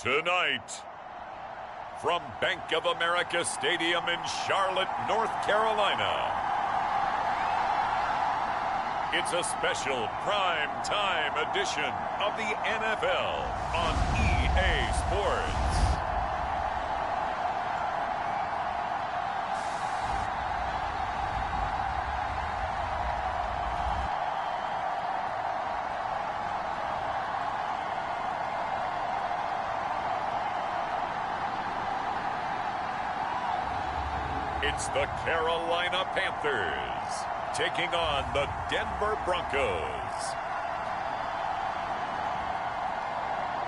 Tonight, from Bank of America Stadium in Charlotte, North Carolina, it's a special prime time edition of the NFL on EA Sports. It's the Carolina Panthers taking on the Denver Broncos.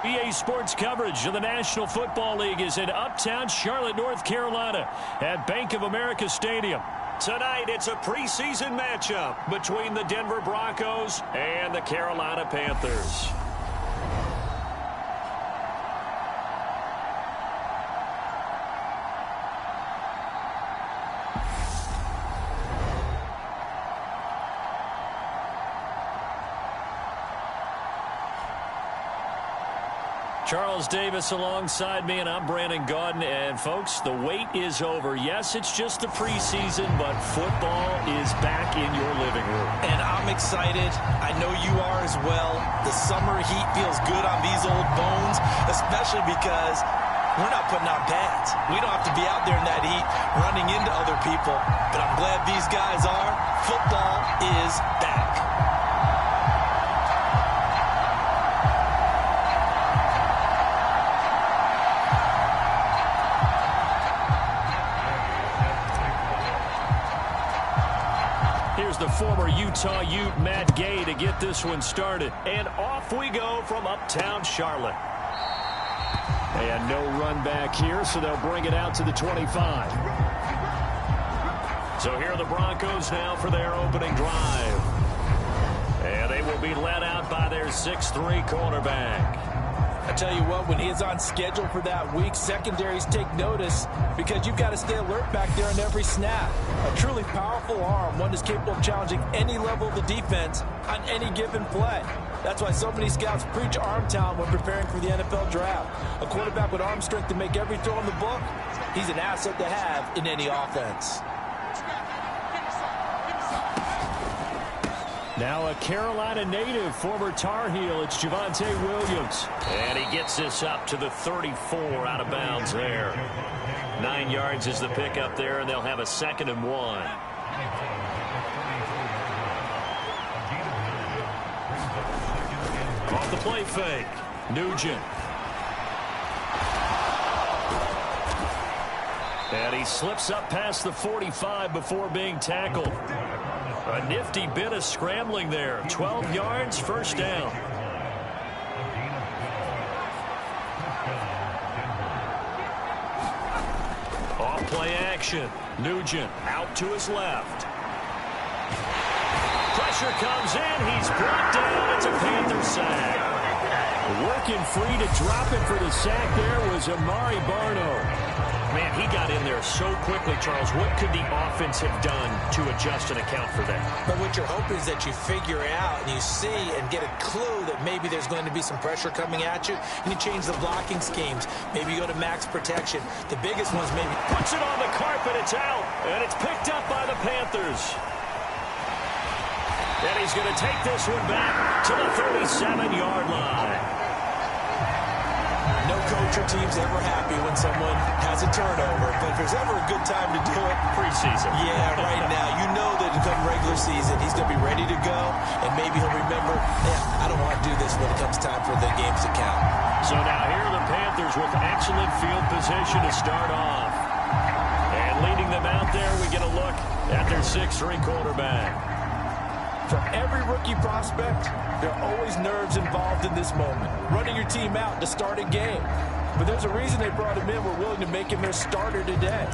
EA Sports coverage of the National Football League is in uptown Charlotte, North Carolina at Bank of America Stadium. Tonight, it's a preseason matchup between the Denver Broncos and the Carolina Panthers. Charles Davis alongside me, and I'm Brandon Gaudin. And, folks, the wait is over. Yes, it's just the preseason, but football is back in your living room. And I'm excited. I know you are as well. The summer heat feels good on these old bones, especially because we're not putting on pads. We don't have to be out there in that heat running into other people. But I'm glad these guys are. Football is back. The former Utah Ute Matt Gay to get this one started. And off we go from uptown Charlotte. And no run back here, so they'll bring it out to the 25. So here are the Broncos now for their opening drive. And they will be led out by their 6'3" cornerback. I tell you what, when he's on schedule for that week, secondaries take notice because you've got to stay alert back there on every snap. A truly powerful arm, one that's capable of challenging any level of the defense on any given play. That's why so many scouts preach arm talent when preparing for the NFL draft. A quarterback with arm strength to make every throw in the book, he's an asset to have in any offense. Now a Carolina native, former Tar Heel, it's Javonte Williams. And he gets this up to the 34 out of bounds there. 9 yards is the pickup there, and they'll have a 2nd and 1. Off the play fake, Nugent. And he slips up past the 45 before being tackled. A nifty bit of scrambling there. 12 yards, first down. Off play action. Nugent out to his left. Pressure comes in. He's brought down. It's a Panther sack. Working free to drop it for the sack there was Amari Barno. Man, he got in there so quickly, Charles. What could the offense have done to adjust and account for that? But what you're hoping is that you figure out and you see and get a clue that maybe there's going to be some pressure coming at you, and you change the blocking schemes. Maybe you go to max protection. The biggest one's maybe puts it on the carpet. It's out, and it's picked up by the Panthers. And he's going to take this one back to the 37-yard line. No coach or team's ever happy when someone has a turnover, but if there's ever a good time to do it, preseason. Yeah, right now. You know that come regular season, he's going to be ready to go, and maybe he'll remember, I don't want to do this when it comes time for the games to count. So now here are the Panthers with excellent field position to start off. And leading them out there, we get a look at their 6'3" quarterback. For every rookie prospect, there are always nerves involved in this moment. Running your team out to start a game. But there's a reason they brought him in. We're willing to make him their starter today.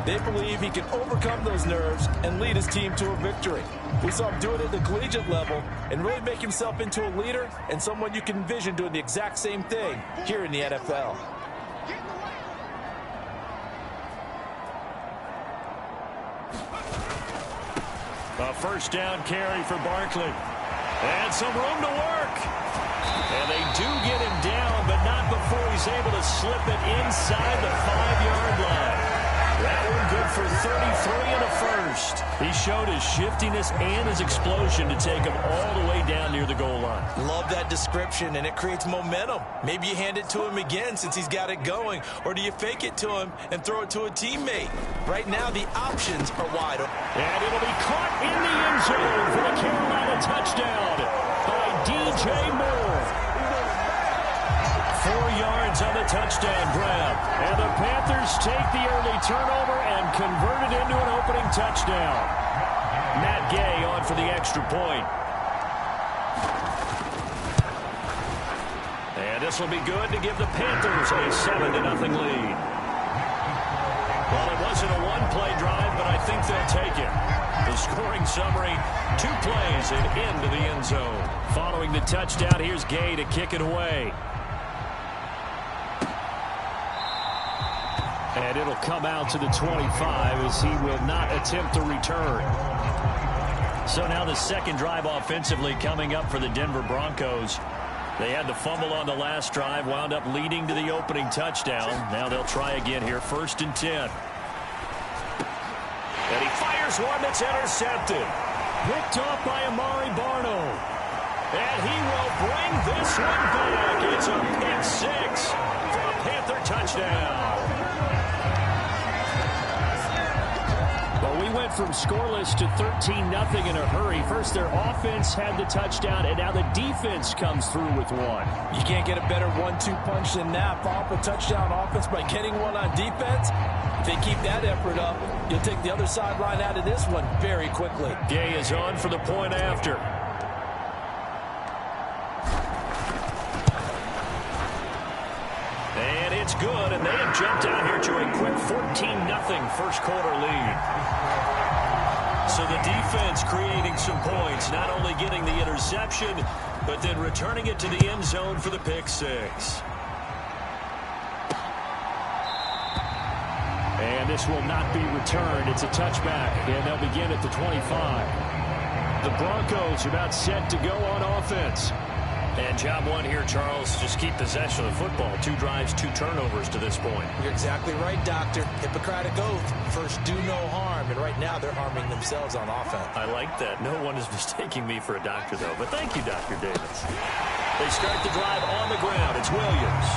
They believe he can overcome those nerves and lead his team to a victory. We saw him do it at the collegiate level and really make himself into a leader and someone you can envision doing the exact same thing here in the NFL. A first down carry for Barkley. And some room to work. And they do get him down, but not before he's able to slip it inside the 5-yard line. That one good for 33 and a first. He showed his shiftiness and his explosion to take him all the way down near the goal line. Love that description, and it creates momentum. Maybe you hand it to him again since he's got it going, or do you fake it to him and throw it to a teammate? Right now, the options are wide open. And it'll be caught in the end zone for the Carolina touchdown by DJ Moore. 4 yards on the touchdown grab. And the Panthers take the early turnover and convert it into an opening touchdown. Matt Gay on for the extra point. And this will be good to give the Panthers a 7-0 lead. Well, it wasn't a one-play drive, but I think they'll take it. The scoring summary, 2 plays and into the end zone. Following the touchdown, here's Gay to kick it away. And it'll come out to the 25 as he will not attempt to return. So now the second drive offensively coming up for the Denver Broncos. They had the fumble on the last drive, wound up leading to the opening touchdown. Now they'll try again here, 1st and 10. And he fires one that's intercepted. Picked off by Amari Barno. And he will bring this one back. It's a pick 6 for a Panther touchdown. We went from scoreless to 13-0 in a hurry. First, their offense had the touchdown, and now the defense comes through with one. You can't get a better 1-2 punch than that. Follow up a touchdown offense by getting one on defense. If they keep that effort up, you'll take the other sideline out of this one very quickly. Gay is on for the point after. And it's good, and they have jumped out here to a quick 14-0 first quarter lead. So the defense creating some points, not only getting the interception, but then returning it to the end zone for the pick 6. And this will not be returned. It's a touchback, and they'll begin at the 25. The Broncos are about set to go on offense. And job one here, Charles, just keep possession of the football. 2 drives, 2 turnovers to this point. You're exactly right, Doctor. Hippocratic oath. First, do no harm. And right now, they're harming themselves on offense. I like that. No one is mistaking me for a doctor, though. But thank you, Dr. Davis. They start the drive on the ground. It's Williams.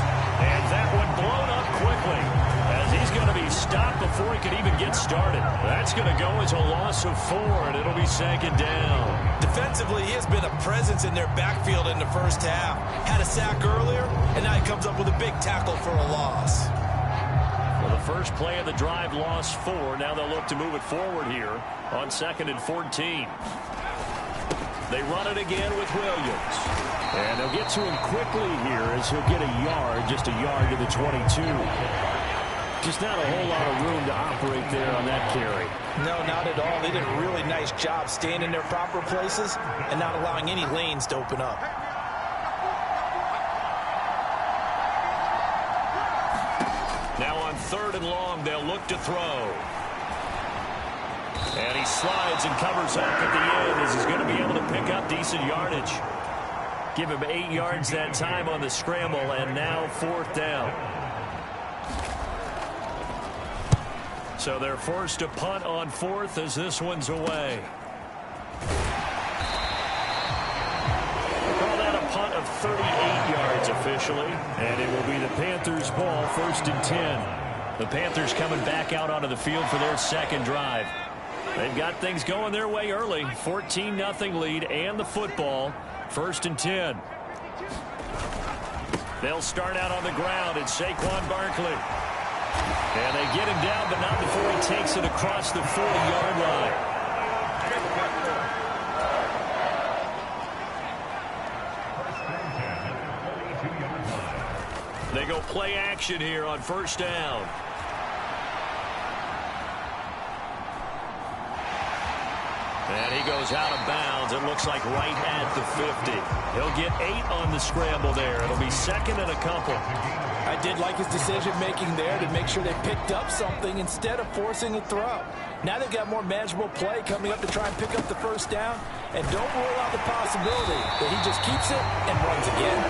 And that one blown up quickly as he's going to be stopped before he could even get started. That's going to go as a loss of 4, and it'll be 2nd down. Defensively, he has been a presence in their backfield in the first half. Had a sack earlier, and now he comes up with a big tackle for a loss. Well, the first play of the drive lost 4. Now they'll look to move it forward here on 2nd and 14. They run it again with Williams. And they'll get to him quickly here as he'll get a yard, just a yard to the 22. Just not a whole lot of room to operate there on that carry. No, not at all. They did a really nice job staying in their proper places and not allowing any lanes to open up. Now on 3rd and long, they'll look to throw. And he slides and covers up at the end as he's going to be able to pick up decent yardage. Give him 8 yards that time on the scramble, and now 4th down. So they're forced to punt on 4th as this one's away. Call that a punt of 38 yards officially, and it will be the Panthers' ball, 1st and 10. The Panthers coming back out onto the field for their 2nd drive. They've got things going their way early. 14-0 lead and the football. 1st and 10. They'll start out on the ground. It's Saquon Barkley. And they get him down, but not before he takes it across the 40-yard line. They go play action here on 1st down. And he goes out of bounds. It looks like right at the 50. He'll get 8 on the scramble there. It'll be 2nd and a couple. I did like his decision-making there to make sure they picked up something instead of forcing a throw. Now they've got more manageable play coming up to try and pick up the 1st down. And don't rule out the possibility that he just keeps it and runs again.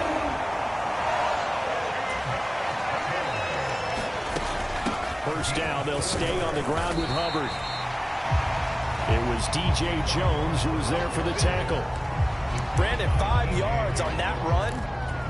First down, they'll stay on the ground with Hubbard. It was DJ Jones who was there for the tackle. Brandon, 5 yards on that run.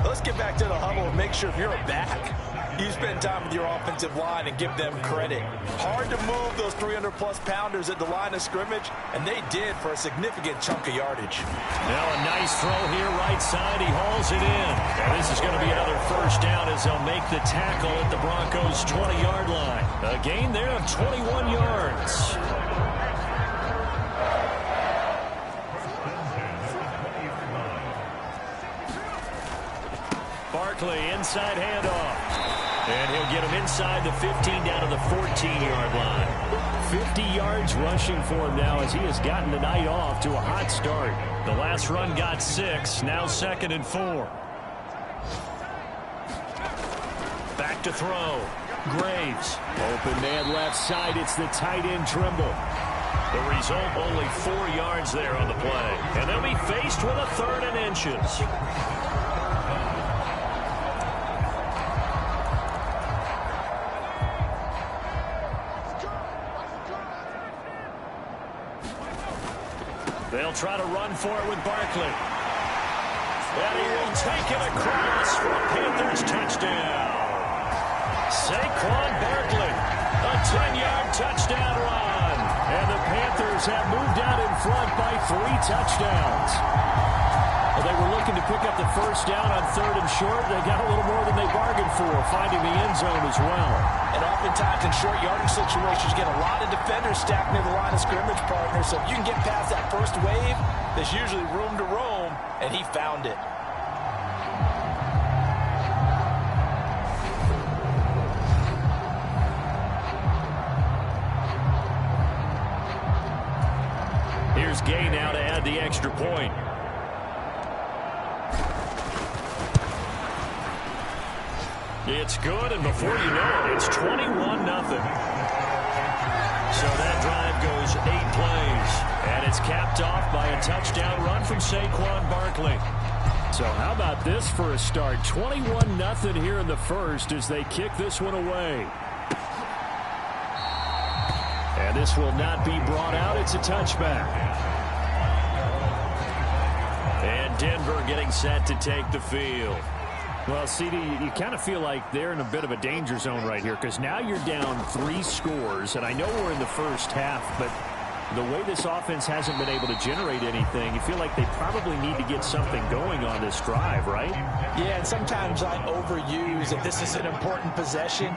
Let's get back to the huddle and make sure if you're a back, you spend time with your offensive line and give them credit. Hard to move those 300-plus pounders at the line of scrimmage, and they did for a significant chunk of yardage. Now a nice throw here, right side. He hauls it in. And this is going to be another first down as they'll make the tackle at the Broncos' 20-yard line. A gain there of 21 yards. Barkley, inside handoff. And he'll get him inside the 15 down to the 14-yard line. 50 yards rushing for him now as he has gotten the night off to a hot start. The last run got 6, now 2nd and 4. Back to throw. Graves. Open man left side. It's the tight end Trimble. The result, only 4 yards there on the play. And they'll be faced with a 3rd and inches. They'll try to run for it with Barkley. And he will take it across for a Panthers touchdown. Saquon Barkley, a 10-yard touchdown run. And the Panthers have moved out in front by 3 touchdowns. Well, they were looking to pick up the first down on 3rd and short. They got a little more than they bargained for, finding the end zone as well. And oftentimes in short yardage situations, you get a lot of defenders stacked near the line of scrimmage, partner. So if you can get past that first wave, there's usually room to roam, and he found it. Here's Gay now to add the extra point. It's good, and before you know it, it's 21-0. So that drive goes 8 plays, and it's capped off by a touchdown run from Saquon Barkley. So how about this for a start? 21-0 here in the first as they kick this one away. And this will not be brought out. It's a touchback. And Denver getting set to take the field. Well, CD, you kind of feel like they're in a bit of a danger zone right here because now you're down 3 scores, and I know we're in the first half, but the way this offense hasn't been able to generate anything, you feel like they probably need to get something going on this drive, right? Yeah, and sometimes I overuse that this is an important possession,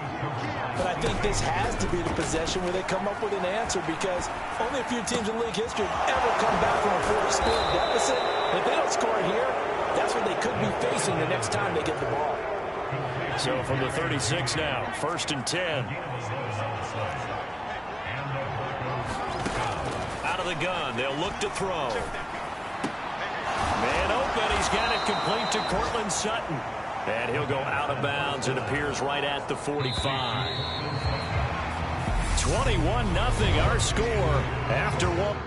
but I think this has to be the possession where they come up with an answer because only a few teams in league history have ever come back from a 4-score deficit. If they don't score here, that's what they could be facing the next time they get the ball. So from the 36 now, 1st and 10. Out of the gun, they'll look to throw. Man open, he's got it complete to Cortland Sutton. And he'll go out of bounds and appears right at the 45. 21-0 our score after 1.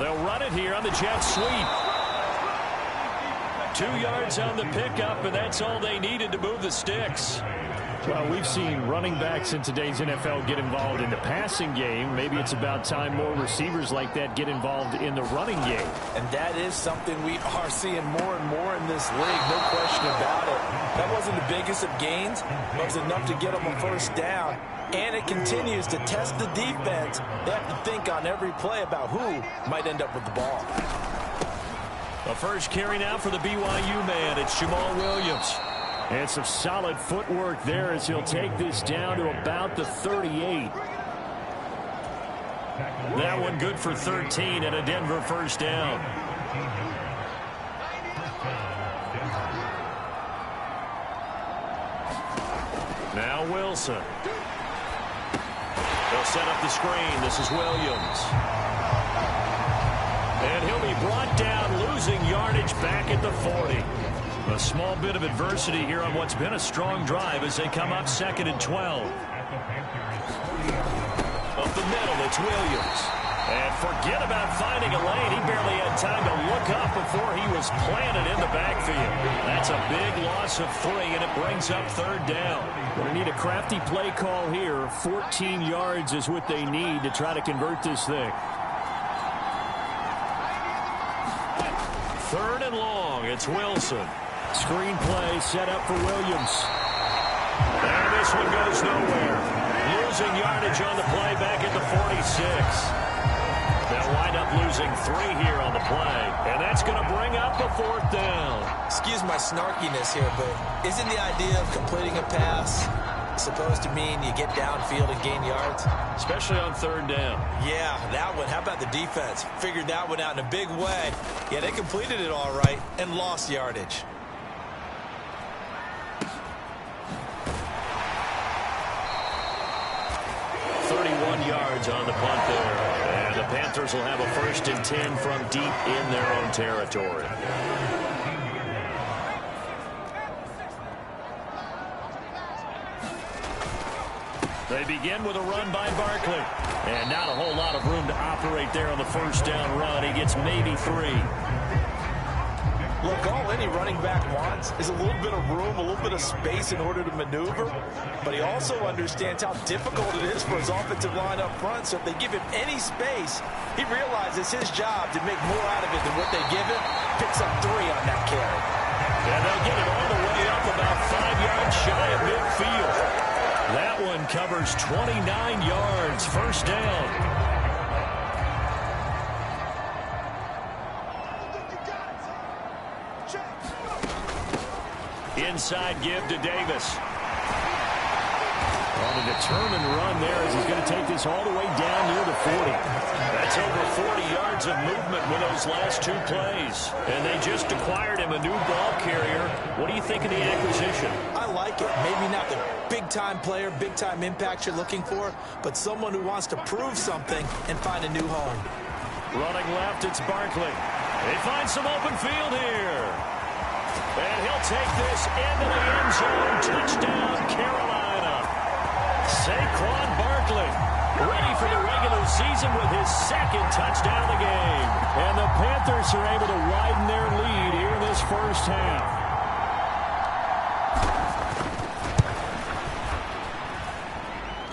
They'll run it here on the jet sweep. 2 yards on the pickup, and that's all they needed to move the sticks. Well, we've seen running backs in today's NFL get involved in the passing game. Maybe it's about time more receivers like that get involved in the running game. And that is something we are seeing more and more in this league, no question about it. That wasn't the biggest of gains, but it was enough to get them a first down. And it continues to test the defense. They have to think on every play about who might end up with the ball. The first carry now for the BYU man. It's Jamal Williams. And some solid footwork there as he'll take this down to about the 38. That one good for 13 and a Denver first down. Now Wilson. They'll set up the screen. This is Williams. And he'll be brought down, losing yardage back at the 40. A small bit of adversity here on what's been a strong drive as they come up 2nd and 12. Up the middle, it's Williams. And forget about finding a lane. He barely had time to look up before he was planted in the backfield. That's a big loss of 3, and it brings up 3rd down. Going to need a crafty play call here. 14 yards is what they need to try to convert this thing. 3rd and long, it's Wilson. Screen play set up for Williams. And this one goes nowhere. Losing yardage on the play back at the 46. They'll wind up losing 3 here on the play. And that's going to bring up a 4th down. Excuse my snarkiness here, but isn't the idea of completing a pass supposed to mean you get downfield and gain yards? Especially on 3rd down. Yeah, that one. How about the defense? Figured that one out in a big way. Yeah, they completed it all right and lost yardage. 31 yards on the punt there. And the Panthers will have a 1st and 10 from deep in their own territory. They begin with a run by Barkley. And not a whole lot of room to operate there on the 1st down run. He gets maybe 3. Look, all any running back wants is a little bit of room, a little bit of space in order to maneuver. But he also understands how difficult it is for his offensive line up front. So if they give him any space, he realizes his job to make more out of it than what they give him. Picks up 3 on that carry. And they'll get it all the way up about 5 yards shy of midfield. That one covers 29 yards. 1st down. Inside give to Davis. On a determined run there as he's going to take this all the way down near the 40. That's over 40 yards of movement with those last 2 plays. And they just acquired him a new ball carrier. What do you think of the acquisition? I like it. Maybe not the big-time player, big-time impact you're looking for, but someone who wants to prove something and find a new home. Running left, it's Barkley. They find some open field here. And he'll take this into the end zone. Touchdown, Carolina. Saquon Barkley ready for the regular season with his 2nd touchdown of the game. And the Panthers are able to widen their lead here in this 1st half.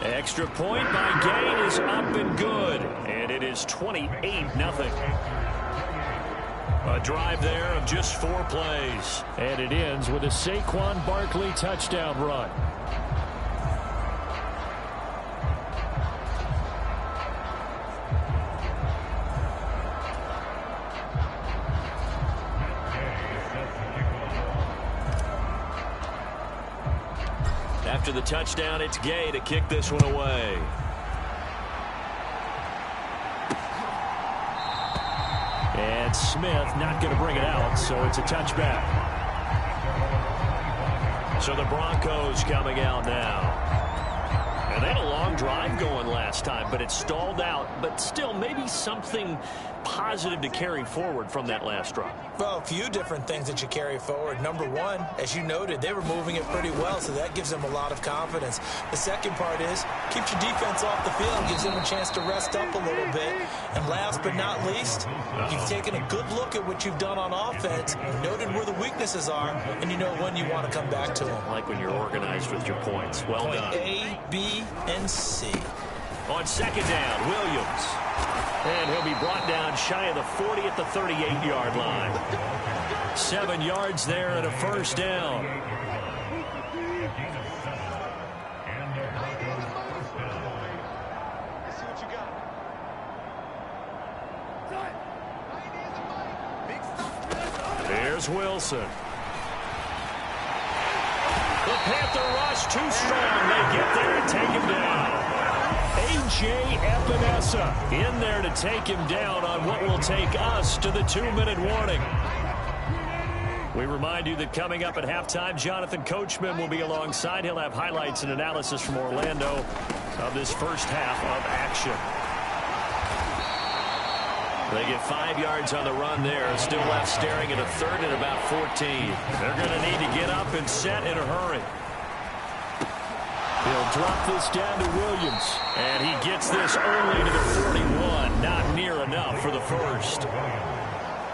Extra point by Gain is up and good. And it is 28-0. A drive there of just 4 plays. And it ends with a Saquon Barkley touchdown run. After the touchdown, it's Gay to kick this one away. And Smith not going to bring it out, so it's a touchback. So the Broncos coming out now. And They had a long drive going last time, but it stalled out. But still, maybe something positive to carry forward from that last drive. Well, a few different things that you carry forward. Number one, as you noted, they were moving it pretty well, so that gives them a lot of confidence. The second part is, keeps your defense off the field, gives them a chance to rest up a little bit. And last but not least, you've taken a good look at what you've done on offense, noted where the weaknesses are, and you know when you want to come back to them. Like when you're organized with your points. Well Point done. A, B, and C. On second down, Williams. And he'll be brought down shy of the 40 at the 38-yard line. 7 yards there and a first down. Here's Wilson. The Panther rush too strong. They get there and take him down. A.J. Epinesa in there to take him down on what will take us to the 2-minute warning. We remind you that coming up at halftime, Jonathan Coachman will be alongside. He'll have highlights and analysis from Orlando of this first half of action. They get 5 yards on the run there. Still left staring at a third and about 14. They're going to need to get up and set in a hurry. He'll drop this down to Williams. And he gets this early to the 41. Not near enough for the first.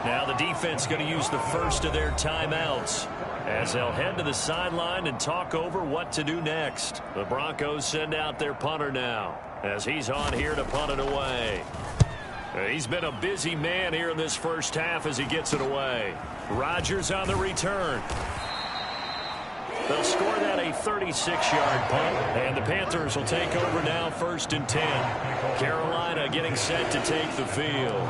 Now the defense going to use the first of their timeouts as they'll head to the sideline and talk over what to do next. The Broncos send out their punter now as he's on here to punt it away. He's been a busy man here in this first half as he gets it away. Rodgers on the return. They'll score that a 36-yard punt, and the Panthers will take over now, 1st and 10. Carolina getting set to take the field.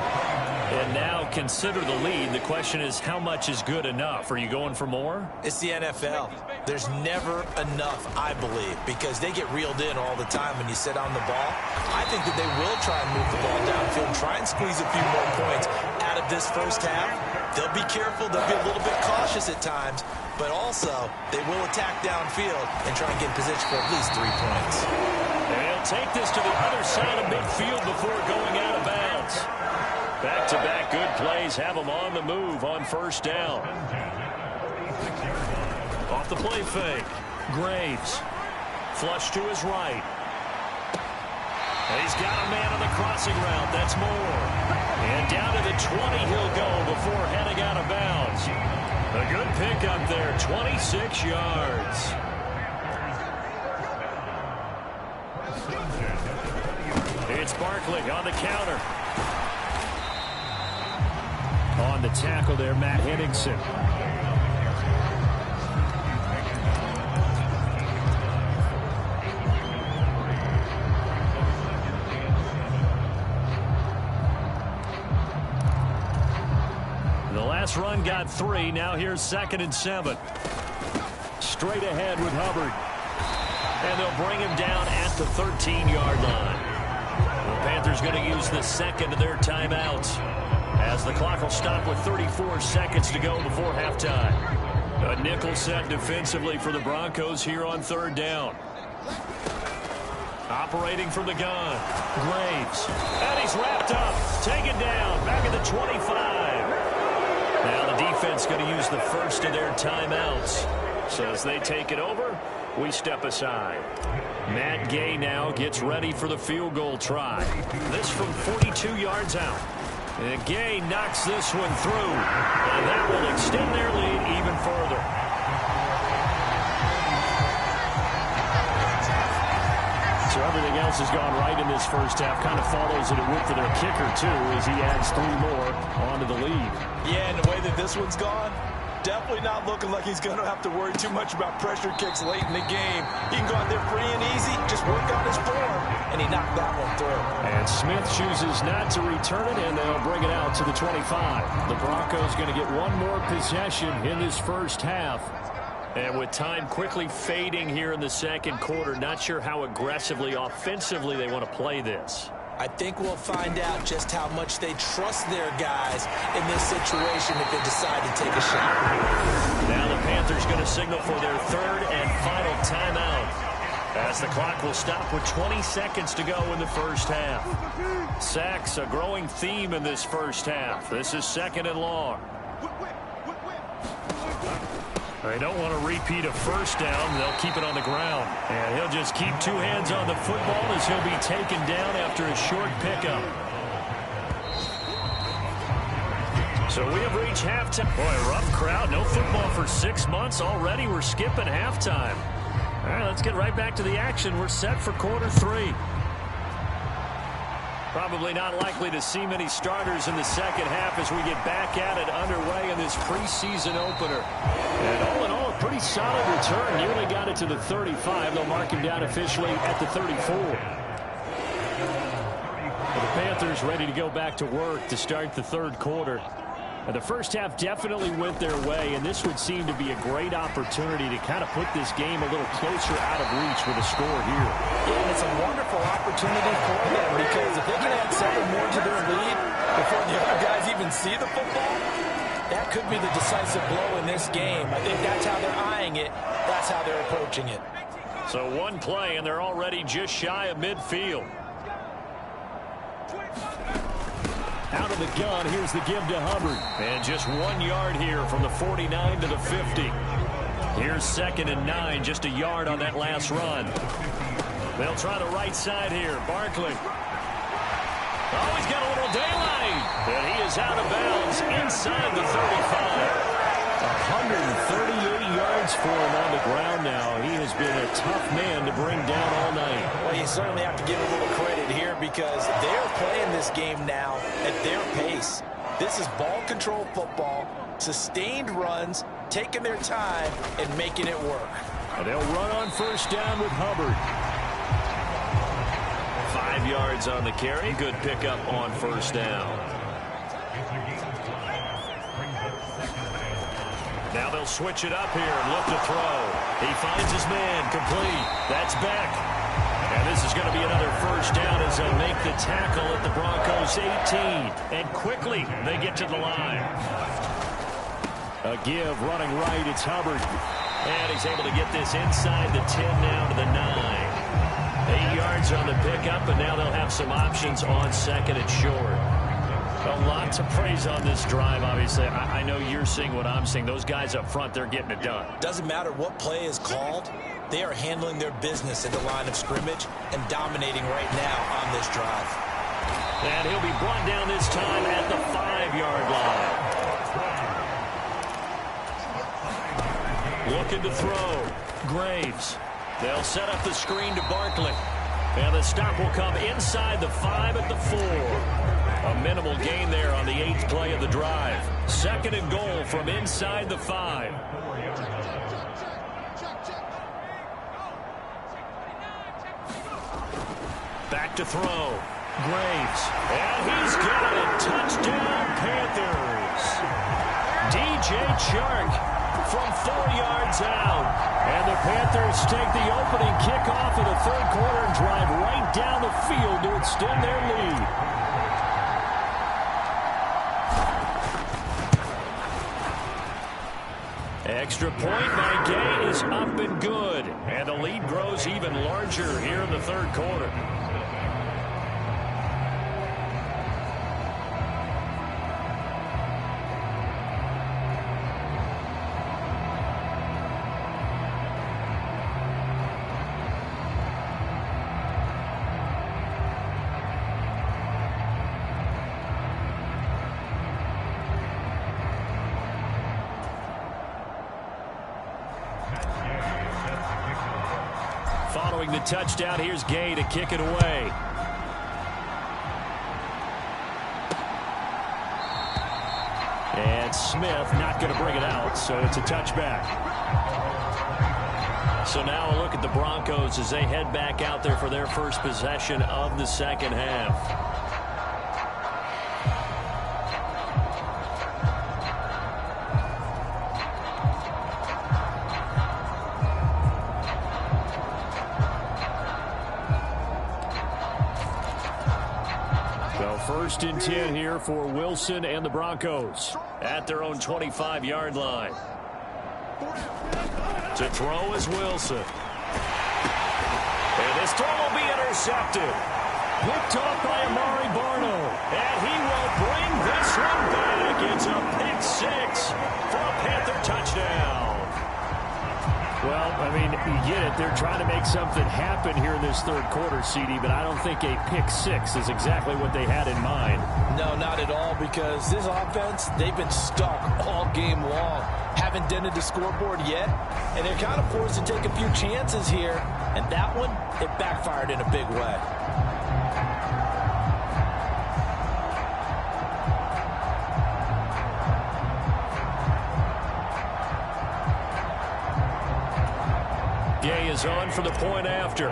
And now consider the lead. The question is, how much is good enough? Are you going for more? It's the NFL. There's never enough, I believe, because they get reeled in all the time when you sit on the ball. I think that they will try and move the ball downfield and try and squeeze a few more points out of this first half. They'll be careful. They'll be a little bit cautious at times, but also they will attack downfield and try and get in position for at least 3 points. And he'll take this to the other side of midfield before going out of bounds. Back-to-back good plays have them on the move on first down. Off the play fake. Graves. Flush to his right. And he's got a man on the crossing route. That's Moore. And down to the 20 he'll go before heading out of bounds. A good pickup there. 26 yards. It's Barkley on the counter. On the tackle there, Matt Henningsen. The last run got 3. Now here's 2nd and 7. Straight ahead with Hubbard. And they'll bring him down at the 13-yard line. The Panthers going to use the second of their timeouts, as the clock will stop with 34 seconds to go before halftime. A nickel set defensively for the Broncos here on 3rd down. Operating from the gun, Graves. And he's wrapped up. Taken down. Back at the 25. Now the defense going to use the first of their timeouts. So as they take it over, we step aside. Matt Gay now gets ready for the field goal try. This from 42 yards out. And Gay knocks this one through, and that will extend their lead even further. So everything else has gone right in this first half. Kind of follows it with their kicker, too, as he adds 3 more onto the lead. Yeah, and the way that this one's gone, definitely not looking like he's going to have to worry too much about pressure kicks late in the game. He can go out there free and easy, just work on his form, and he knocked that one through. And Smith chooses not to return it, and they'll bring it out to the 25. The Broncos going to get one more possession in this first half. And with time quickly fading here in the second quarter, not sure how aggressively, offensively they want to play this. I think we'll find out just how much they trust their guys in this situation if they decide to take a shot. Now the Panthers going to signal for their 3rd and final timeout As the clock will stop with 20 seconds to go in the first half. Sacks, a growing theme in this first half. This is 2nd and long. They don't want to repeat a first down. They'll keep it on the ground. And he'll just keep 2 hands on the football as he'll be taken down after a short pickup. So we have reached halftime. Boy, rough crowd. No football for 6 months. Already we're skipping halftime. All right, let's get right back to the action. We're set for quarter 3. Probably not likely to see many starters in the second half as we get back at it underway in this preseason opener. And all in all, a pretty solid return. Nearly got it to the 35. They'll mark him down officially at the 34. Well, the Panthers ready to go back to work to start the third quarter. The first half definitely went their way, and this would seem to be a great opportunity to kind of put this game a little closer out of reach with a score here. Yeah, and it's a wonderful opportunity for them because if they can add 7 more to their lead before the other guys even see the football, that could be the decisive blow in this game. I think that's how they're eyeing it. That's how they're approaching it. So one play, and they're already just shy of midfield. Out of the gun, here's the give to Hubbard. And just 1 yard here from the 49 to the 50. Here's 2nd and 9, just a yard on that last run. They'll try the right side here. Barkley. Oh, he's got a little daylight. And he is out of bounds inside the 35. 138 yards for him on the ground now. He has been a tough man to bring down all night. Well, you certainly have to give a little credit here because they're playing this game now at their pace. This is ball control football, sustained runs, taking their time, and making it work. And they'll run on first down with Hubbard. 5 yards on the carry. Good pickup on first down. Now they'll switch it up here and look to throw. He finds his man, complete. That's Beck. And this is going to be another first down as they'll make the tackle at the Broncos 18. And quickly they get to the line. A give running right. It's Hubbard. And he's able to get this inside the 10 now to the 9. 8 yards on the pickup, and now they'll have some options on 2nd and short. A lot to praise on this drive, obviously. I know you're seeing what I'm seeing. Those guys up front, they're getting it done. Doesn't matter what play is called. They are handling their business at the line of scrimmage and dominating right now on this drive. And he'll be brought down this time at the 5-yard line. Looking to throw. Graves. They'll set up the screen to Barkley. And the stop will come inside the 5 at the 4. A minimal gain there on the 8th play of the drive. 2nd and goal from inside the 5. Back to throw. Graves. And he's got it. Touchdown, Panthers. DJ Chark from 4 yards out. And the Panthers take the opening kickoff of the third quarter and drive right down the field to extend their lead. Extra point by Gay is up and good. And the lead grows even larger here in the third quarter. Following the touchdown, here's Gay to kick it away. And Smith not going to bring it out, so it's a touchback. So now a look at the Broncos as they head back out there for their first possession of the second half. First and 10 here for Wilson and the Broncos at their own 25-yard line. To throw is Wilson. This throw will be intercepted. Picked off by Amari Barno. And he will bring this one back. It's a pick six for a Panther touchdown. Well, I mean, you get it. They're trying to make something happen here in this third quarter, CD, but I don't think a pick six is exactly what they had in mind. No, not at all, because this offense, they've been stuck all game long. Haven't dented the scoreboard yet, and they're kind of forced to take a few chances here. And that one, it backfired in a big way. Gay is on for the point after.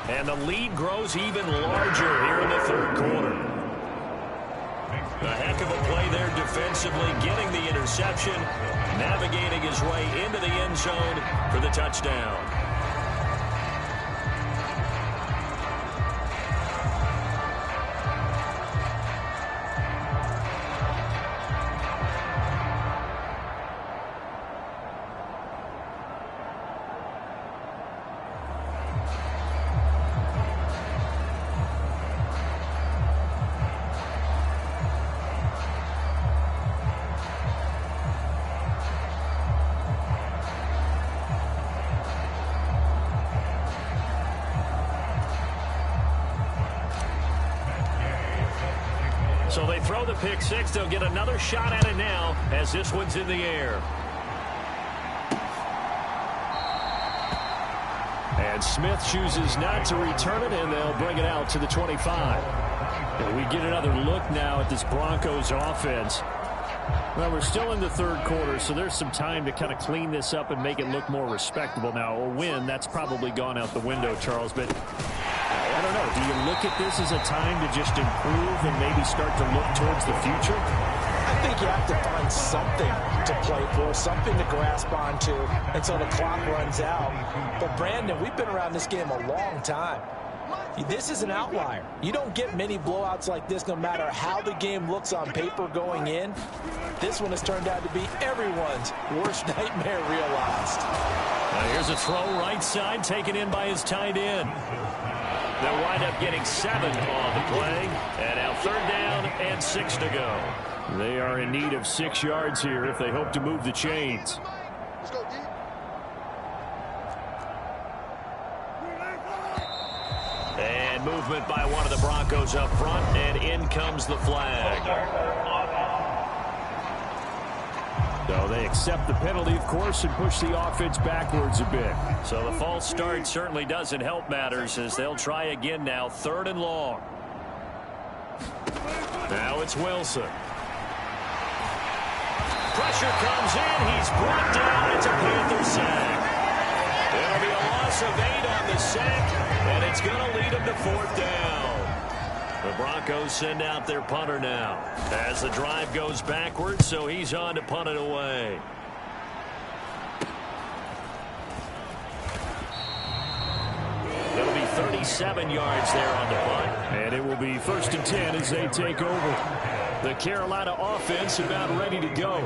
And the lead grows even larger here in the third quarter. A heck of a play there defensively, getting the interception, navigating his way into the end zone for the touchdown. So they throw the pick six. They'll get another shot at it now as this one's in the air. And Smith chooses not to return it, and they'll bring it out to the 25. And we get another look now at this Broncos offense. Well, we're still in the third quarter, so there's some time to kind of clean this up and make it look more respectable. Now, a win, that's probably gone out the window, Charles, but I don't know. Do you look at this as a time to just improve and maybe start to look towards the future? I think you have to find something to play for, something to grasp onto until the clock runs out. But, Brandon, we've been around this game a long time. This is an outlier. You don't get many blowouts like this no matter how the game looks on paper going in. This one has turned out to be everyone's worst nightmare realized. Here's a throw right side taken in by his tight end. They'll wind up getting 7 on the play. And now 3rd down and 6 to go. They are in need of 6 yards here if they hope to move the chains. And movement by one of the Broncos up front, and in comes the flag. So they accept the penalty, of course, and push the offense backwards a bit. So the false start certainly doesn't help matters as they'll try again now, 3rd and long. Now it's Wilson. Pressure comes in. He's brought down. It's a Panther sack. It'll be a loss of 8 on the sack, and it's going to lead them to 4th down. The Broncos send out their punter now as the drive goes backwards, so he's on to punt it away. It'll be 37 yards there on the punt. And it will be 1st and 10 as they take over. The Carolina offense about ready to go.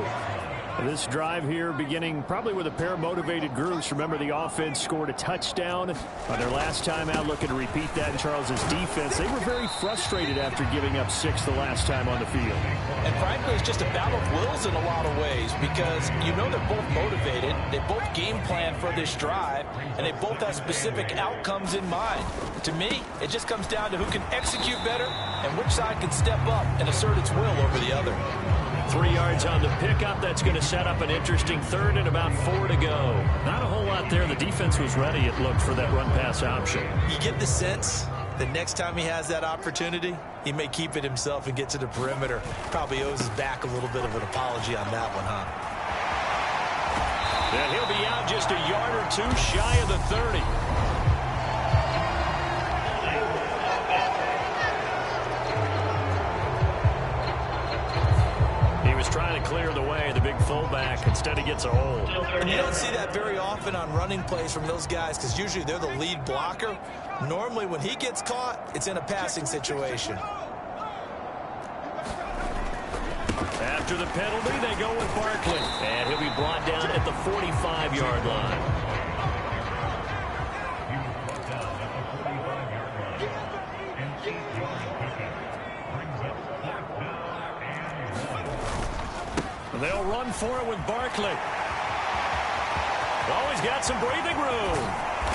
This drive here beginning probably with a pair of motivated groups. Remember, the offense scored a touchdown on their last time out. Looking to repeat that in Charles's defense. They were very frustrated after giving up 6 the last time on the field. And frankly, it's just a battle of wills in a lot of ways because you know they're both motivated. They both game plan for this drive, and they both have specific outcomes in mind. To me, it just comes down to who can execute better and which side can step up and assert its will over the other. 3 yards on the pickup. That's going to set up an interesting 3rd and about 4 to go. Not a whole lot there. The defense was ready, it looked, for that run-pass option. You get the sense that next time he has that opportunity, he may keep it himself and get to the perimeter. Probably owes his back a little bit of an apology on that one, huh? And he'll be out just a yard or 2 shy of the 30. Trying to clear the way, the big fullback. Instead, he gets a hold. And you don't see that very often on running plays from those guys because usually they're the lead blocker. Normally, when he gets caught, it's in a passing situation. After the penalty, they go with Barkley. And he'll be brought down at the 45-yard line. They'll run for it with Barkley. Oh, he's got some breathing room.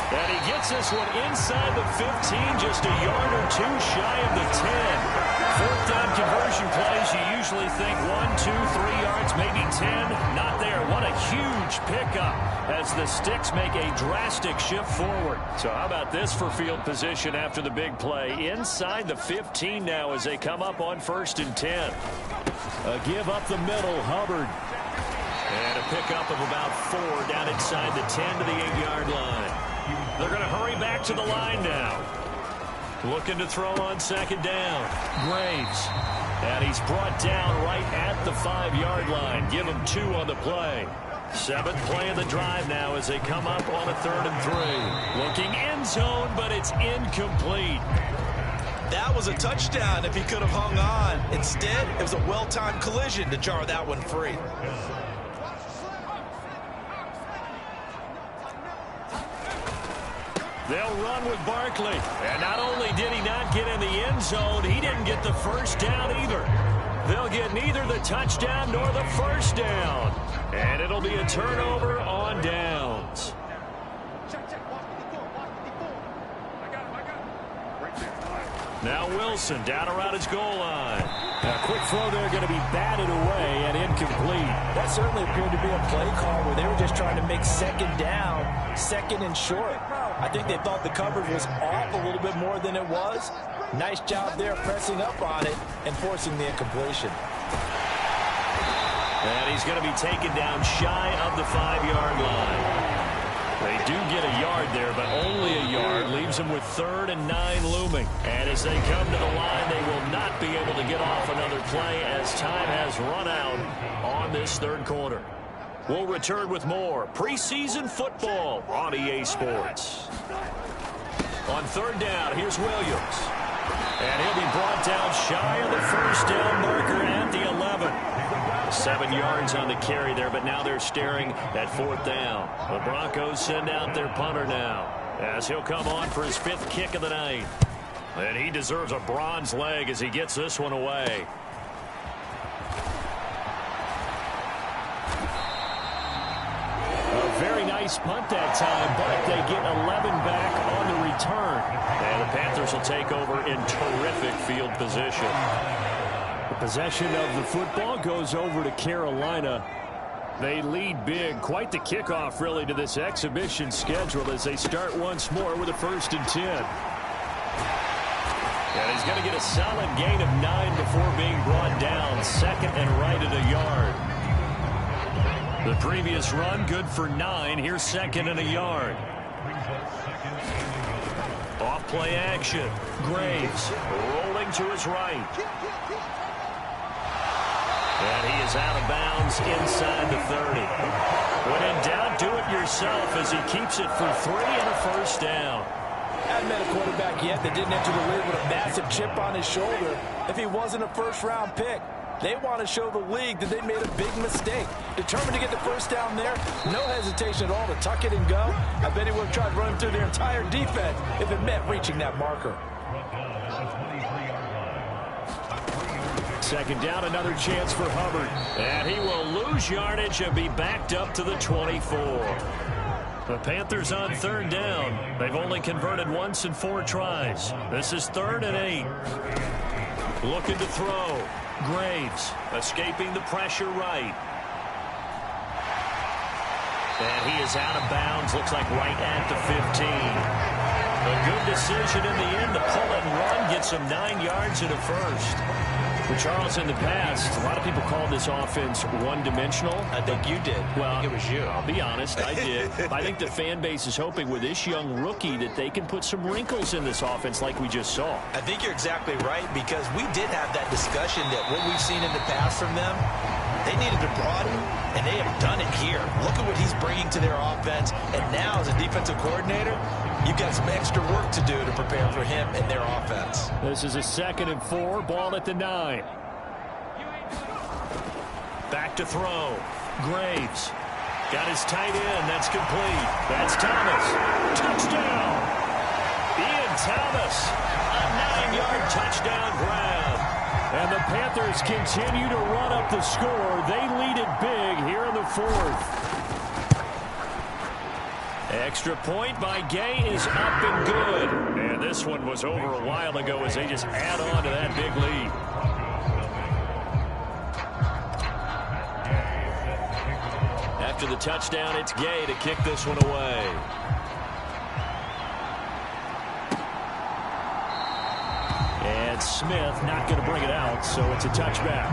And he gets this one inside the 15, just a yard or two shy of the 10. Fourth down conversion plays, you usually think 1, 2, 3 yards, maybe 10. Not there. What a huge pickup as the Sticks make a drastic shift forward. So how about this for field position after the big play? Inside the 15 now as they come up on 1st and 10. A give up the middle, Hubbard. And a pickup of about 4 down inside the 10 to the 8-yard line. They're going to hurry back to the line now. Looking to throw on 2nd down. Graves. And he's brought down right at the 5-yard line. Give him 2 on the play. 7th play of the drive now as they come up on a 3rd and 3. Looking end zone, but it's incomplete. That was a touchdown if he could have hung on. Instead, it was a well-timed collision to jar that one free. They'll run with Barkley. And not only did he not get in the end zone, he didn't get the first down either. They'll get neither the touchdown nor the first down. And it'll be a turnover on downs. Now Wilson down around his goal line. A quick throw there going to be batted away and incomplete. That certainly appeared to be a play call where they were just trying to make 2nd down, 2nd and short. I think they thought the coverage was off a little bit more than it was. Nice job there pressing up on it and forcing the incompletion. And he's going to be taken down shy of the 5-yard line. They do get a yard there, but only a yard. Leaves them with 3rd and 9 looming. And as they come to the line, they will not be able to get off another play as time has run out on this 3rd quarter. We'll return with more preseason football on EA Sports. On 3rd down, here's Williams. And he'll be brought down shy of the first down marker at the 11. 7 yards on the carry there, but now they're staring at 4th down. The Broncos send out their punter now as he'll come on for his 5th kick of the night. And he deserves a bronze leg as he gets this one away. A very nice punt that time, but they get 11 back on the return. And the Panthers will take over in terrific field position. The possession of the football goes over to Carolina. They lead big. Quite the kickoff, really, to this exhibition schedule as they start once more with a 1st and 10. And he's going to get a solid gain of 9 before being brought down. 2nd and right at a yard. The previous run, good for 9. Here's 2nd and a yard. Off play action. Graves rolling to his right. And he is out of bounds inside the 30. When in doubt, do it yourself as he keeps it for 3 and a first down. Hadn't met a quarterback yet that didn't enter the league with a massive chip on his shoulder if he wasn't a first-round pick. They want to show the league that they made a big mistake. Determined to get the first down there, no hesitation at all to tuck it and go. I bet he would have tried running through their entire defense if it meant reaching that marker. 2nd down, another chance for Hubbard. And he will lose yardage and be backed up to the 24. The Panthers on 3rd down. They've only converted once in 4 tries. This is 3rd and 8. Looking to throw. Graves escaping the pressure right. And he is out of bounds. Looks like right at the 15. A good decision in the end. The pull and run gets him 9 yards and a first. For Charles, in the past, a lot of people call this offense one-dimensional. I think you did. Well, I think it was you. I'll be honest, I did. I think the fan base is hoping with this young rookie that they can put some wrinkles in this offense like we just saw. I think you're exactly right, because we did have that discussion that what we've seen in the past from them, they needed to broaden, and they have done it here. Look at what he's bringing to their offense, and now as a defensive coordinator, you've got some extra work to do to prepare for him and their offense. This is a 2nd and 4, ball at the 9. Back to throw. Graves. Got his tight end. That's complete. That's Thomas. Touchdown. Ian Thomas. A 9-yard touchdown grab. And the Panthers continue to run up the score. They lead it big here in the fourth. Extra point by Gay is up and good. And this one was over a while ago as they just add on to that big lead. After the touchdown, it's Gay to kick this one away. And Smith not going to bring it out, so it's a touchback.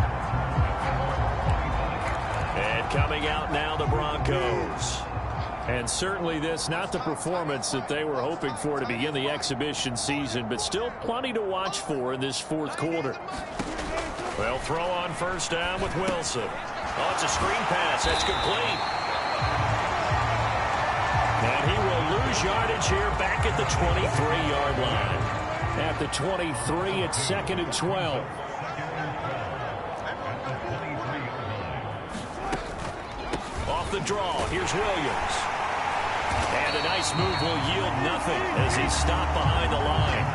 And coming out now, the Broncos. And certainly this, not the performance that they were hoping for to begin the exhibition season, but still plenty to watch for in this fourth quarter. Well, throw on first down with Wilson. Oh, it's a screen pass. That's complete. And he will lose yardage here back at the 23-yard line. At the 23, it's 2nd and 12. Off the draw, here's Williams. And a nice move will yield nothing as he's stopped behind the line.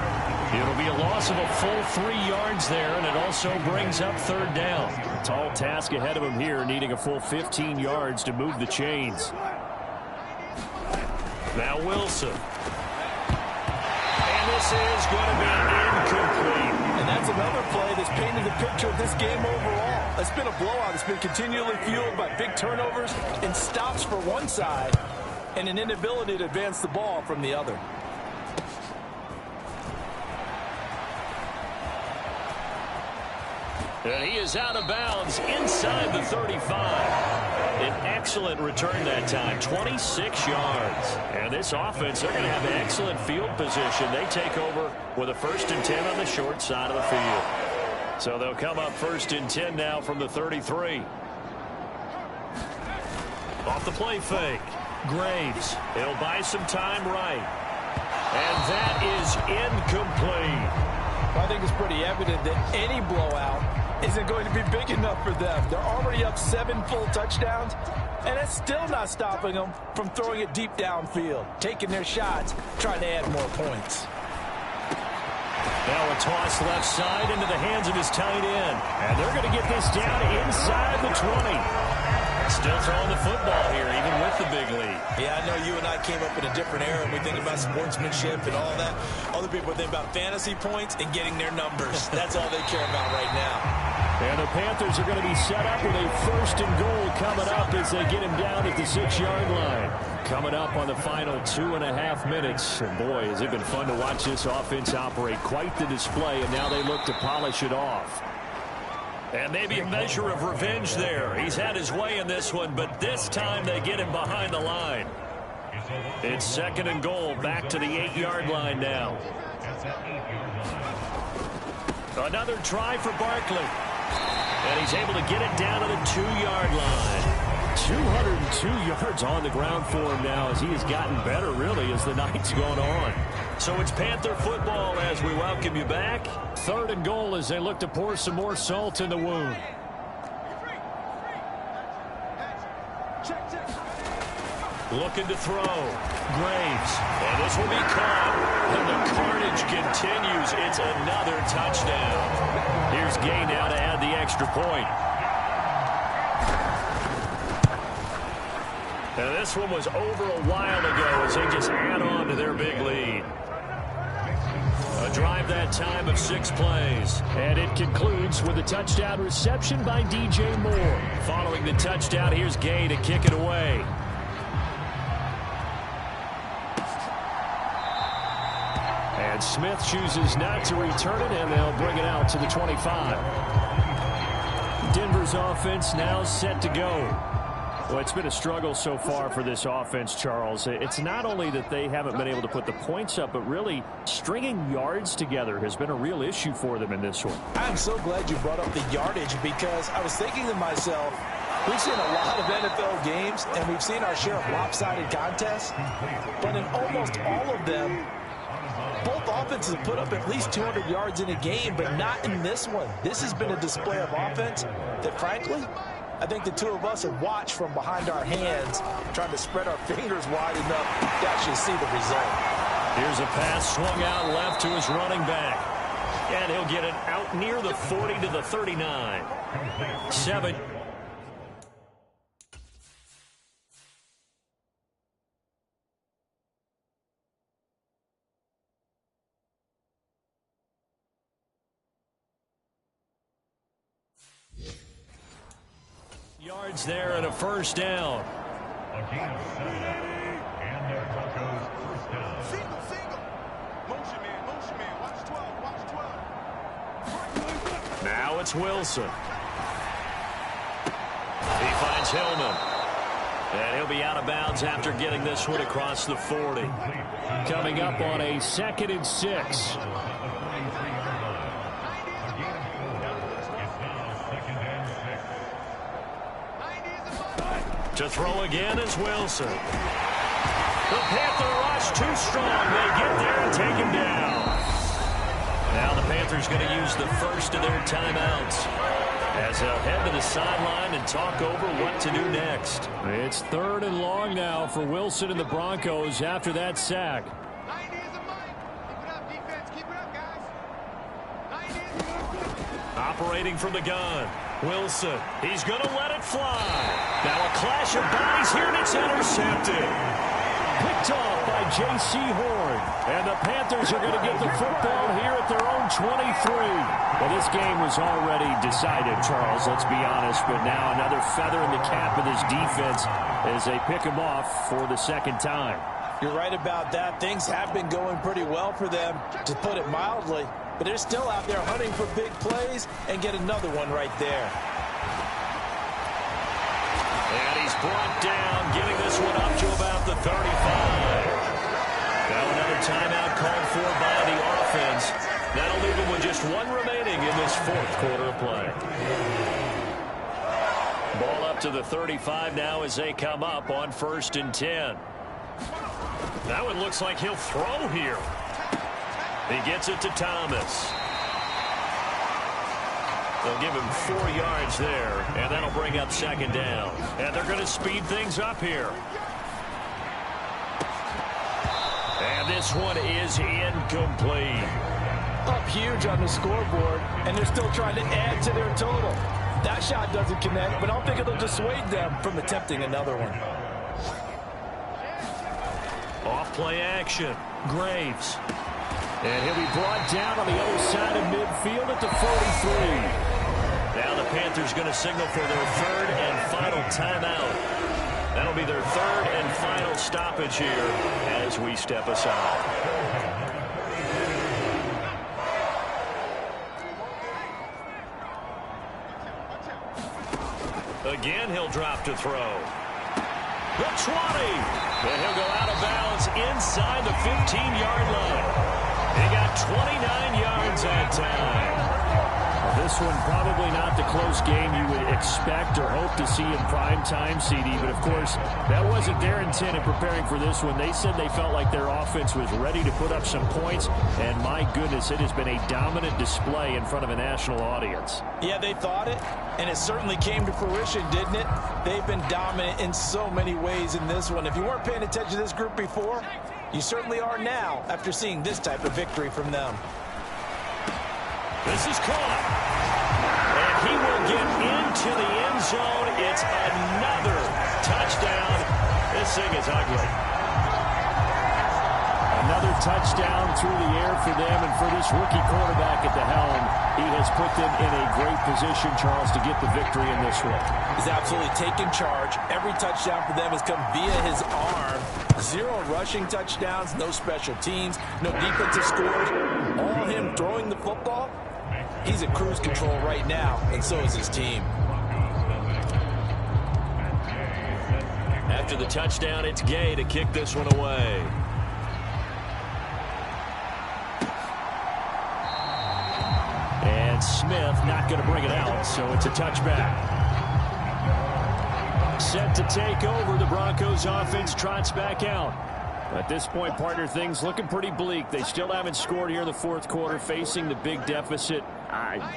It'll be a loss of a full 3 yards there, and it also brings up 3rd down. Tall task ahead of him here, needing a full 15 yards to move the chains. Now Wilson. And this is going to be incomplete. And that's another play that's painted the picture of this game overall. It's been a blowout. It's been continually fueled by big turnovers and stops for one side and an inability to advance the ball from the other. And he is out of bounds inside the 35. An excellent return that time, 26 yards. And this offense, they're going to have excellent field position. They take over with a 1st and 10 on the short side of the field. So they'll come up 1st and 10 now from the 33. Off the play fake. Graves. He'll buy some time right. And that is incomplete. I think it's pretty evident that any blowout isn't going to be big enough for them. They're already up 7 full touchdowns, and it's still not stopping them from throwing it deep downfield, taking their shots, trying to add more points. Now a toss left side into the hands of his tight end. And they're going to get this down inside the 20. Still throwing the football here, even with the big lead. Yeah, I know you and I came up in a different era, and we think about sportsmanship and all that. Other people think about fantasy points and getting their numbers. That's all they care about right now. And the Panthers are going to be set up with a 1st and goal coming up as they get him down at the 6-yard line. Coming up on the final 2.5 minutes. And boy, has it been fun to watch this offense operate. Quite the display, and now they look to polish it off. And maybe a measure of revenge there. He's had his way in this one, but this time they get him behind the line. It's 2nd and goal, back to the 8-yard line now. Another try for Barkley. And he's able to get it down to the 2-yard line. 202 yards on the ground for him now as he has gotten better, really, as the night's gone on. So it's Panther football as we welcome you back. 3rd and goal as they look to pour some more salt in the wound. Looking to throw. Graves. And this will be caught. And the carnage continues. It's another touchdown. Here's Gay now to add the extra point. And this one was over a while ago as they just add on to their big lead. A drive that time of 6 plays. And it concludes with a touchdown reception by DJ Moore. Following the touchdown, here's Gay to kick it away. And Smith chooses not to return it, and they'll bring it out to the 25. Denver's offense now set to go. Well, it's been a struggle so far for this offense, Charles. It's not only that they haven't been able to put the points up, but really stringing yards together has been a real issue for them in this one. I'm so glad you brought up the yardage because I was thinking to myself, we've seen a lot of NFL games, and we've seen our share of lopsided contests, but in almost all of them, both offenses have put up at least 200 yards in a game, but not in this one. This has been a display of offense that, frankly, I think the two of us have watched from behind our hands, trying to spread our fingers wide enough to actually see the result. Here's a pass swung out left to his running back. And he'll get it out near the 40 to the 39. 7. Yards there and a first down. Now it's Wilson. He finds Hillman. And he'll be out of bounds after getting this one across the 40. Coming up on a 2nd and 6. To throw again is Wilson. The Panther rush too strong. They get there and take him down. Now the Panthers going to use the first of their timeouts as they'll head to the sideline and talk over what to do next. It's 3rd and long now for Wilson and the Broncos after that sack. Operating from the gun. Wilson, he's going to let it fly. Now a clash of bodies here, and it's intercepted. Picked off by J.C. Horn. And the Panthers are going to get the football here at their own 23. Well, this game was already decided, Charles, let's be honest. But now another feather in the cap of this defense as they pick him off for the 2nd time. You're right about that. Things have been going pretty well for them, to put it mildly. But they're still out there hunting for big plays and get another one right there. And he's brought down, getting this one up to about the 35. Now another timeout called for by the offense. That'll leave him with just one remaining in this 4th quarter of play. Ball up to the 35 now as they come up on 1st and 10. That one looks like he'll throw here. He gets it to Thomas. They'll give him 4 yards there, and that'll bring up 2nd down. And they're going to speed things up here. And this one is incomplete. Up huge on the scoreboard, and they're still trying to add to their total. That shot doesn't connect, but I don't think it'll dissuade them from attempting another one. Off play action. Graves. And he'll be brought down on the other side of midfield at the 43. Now the Panthers going to signal for their 3rd and final timeout. That'll be their 3rd and final stoppage here as we step aside. Again, he'll drop to throw. The 20. And he'll go out of bounds inside the 15-yard line. He got 29 yards that time. Well, this one probably not the close game you would expect or hope to see in prime time, CD. But, of course, that wasn't their intent in preparing for this one. They said they felt like their offense was ready to put up some points. And, my goodness, it has been a dominant display in front of a national audience. Yeah, they thought it, and it certainly came to fruition, didn't it? They've been dominant in so many ways in this one. If you weren't paying attention to this group before, you certainly are now after seeing this type of victory from them. This is caught. And he will get into the end zone. It's another touchdown. This thing is ugly. Another touchdown through the air for them, and for this rookie quarterback at the helm, he has put them in a great position, Charles, to get the victory in this one. He's absolutely taken charge. Every touchdown for them has come via his arm. 0 rushing touchdowns, no special teams, no defensive scores. All him throwing the football. He's at cruise control right now, and so is his team. After the touchdown, it's Gay to kick this one away. And Smith not going to bring it out, so it's a touchback. Set to take over, the Broncos offense trots back out. At this point, partner, things looking pretty bleak. They still haven't scored here in the 4th quarter, facing the big deficit.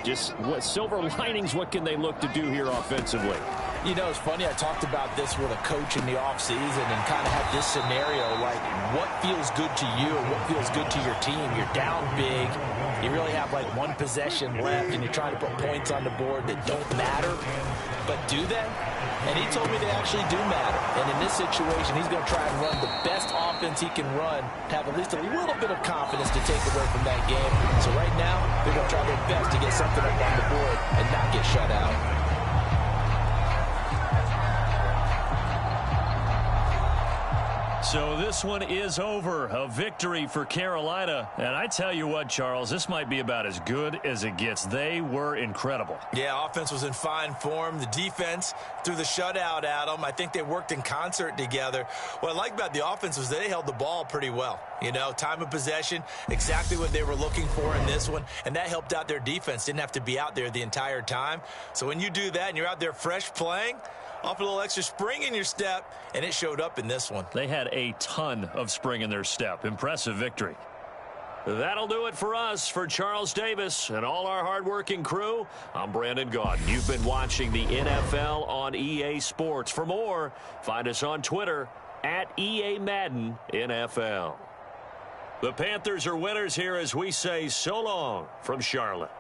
Just what silver linings, what can they look to do here offensively? You know, it's funny, I talked about this with a coach in the offseason and kind of had this scenario, like what feels good to you or what feels good to your team. You're down big. You really have like one possession left and you're trying to put points on the board that don't matter. But do they? And he told me they actually do matter. And in this situation, he's going to try and run the best offense he can run to have at least a little bit of confidence to take away from that game. So right now, they're going to try their best to get something up on the board and not get shut out. So this one is over. A victory for Carolina. And I tell you what, Charles, this might be about as good as it gets. They were incredible. Yeah, offense was in fine form. The defense threw the shutout at them. I think they worked in concert together. What I like about the offense was they held the ball pretty well. You know, time of possession, exactly what they were looking for in this one. And that helped out their defense. Didn't have to be out there the entire time. So when you do that and you're out there fresh playing, off a little extra spring in your step, and it showed up in this one. They had a ton of spring in their step. Impressive victory. That'll do it for us. For Charles Davis and all our hardworking crew, I'm Brandon Gaudin. You've been watching the NFL on EA Sports. For more, find us on Twitter at EA Madden NFL. The Panthers are winners here as we say so long from Charlotte.